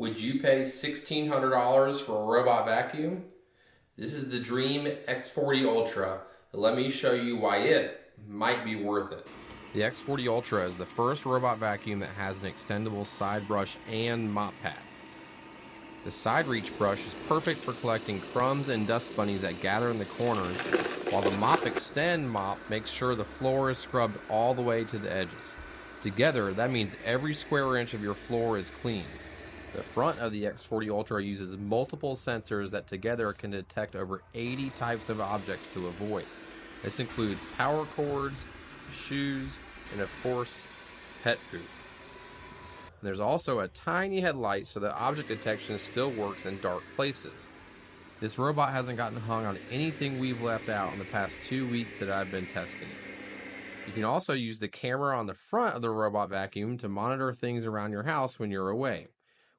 Would you pay $1,600 for a robot vacuum? This is the Dreame X40 Ultra, and let me show you why it might be worth it. The X40 Ultra is the first robot vacuum that has an extendable side brush and mop pad. The side reach brush is perfect for collecting crumbs and dust bunnies that gather in the corners, while the Mop Extend mop makes sure the floor is scrubbed all the way to the edges. Together, that means every square inch of your floor is clean. The front of the X40 Ultra uses multiple sensors that together can detect over 80 types of objects to avoid. This includes power cords, shoes, and of course, pet poop. There's also a tiny headlight so that object detection still works in dark places. This robot hasn't gotten hung on anything we've left out in the past 2 weeks that I've been testing it. You can also use the camera on the front of the robot vacuum to monitor things around your house when you're away.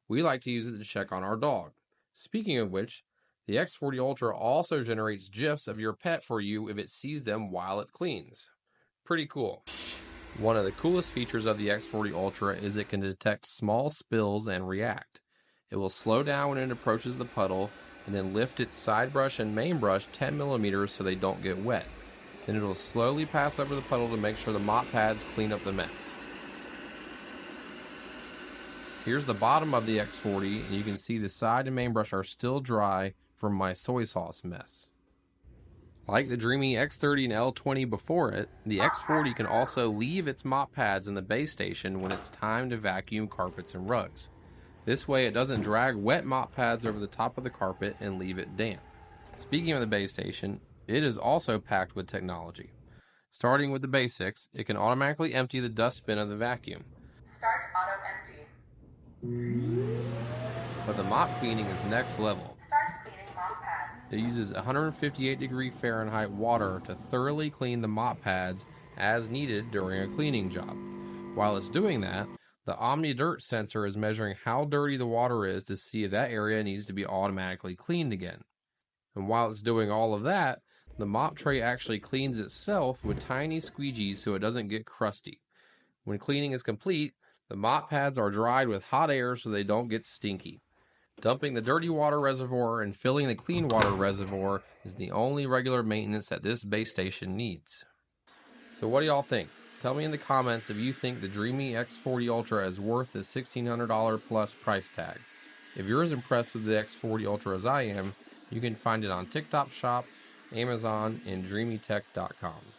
We like to use it to check on our dog. Speaking of which, the X40 Ultra also generates GIFs of your pet for you if it sees them while it cleans. Pretty cool. One of the coolest features of the X40 Ultra is it can detect small spills and react. It will slow down when it approaches the puddle and then lift its side brush and main brush 10 millimeters so they don't get wet. Then it will slowly pass over the puddle to make sure the mop pads clean up the mess. Here's the bottom of the X40, and you can see the side and main brush are still dry from my soy sauce mess. Like the Dreame X30 and L20 before it, the X40 can also leave its mop pads in the base station when it's time to vacuum carpets and rugs. This way it doesn't drag wet mop pads over the top of the carpet and leave it damp. Speaking of the base station, it is also packed with technology. Starting with the basics, it can automatically empty the dustbin of the vacuum. Start auto empty. But the mop cleaning is next level. Start cleaning mop pads. It uses 158 Fahrenheit water to thoroughly clean the mop pads as needed during a cleaning job. While it's doing that, the OmniDirt sensor is measuring how dirty the water is to see if that area needs to be automatically cleaned again. And while it's doing all of that, the mop tray actually cleans itself with tiny squeegees so it doesn't get crusty. When cleaning is complete, the mop pads are dried with hot air so they don't get stinky. Dumping the dirty water reservoir and filling the clean water reservoir is the only regular maintenance that this base station needs. So what do y'all think? Tell me in the comments if you think the Dreame X40 Ultra is worth the $1,600 plus price tag. If you're as impressed with the X40 Ultra as I am, you can find it on TikTok Shop, Amazon, and DreameTech.com.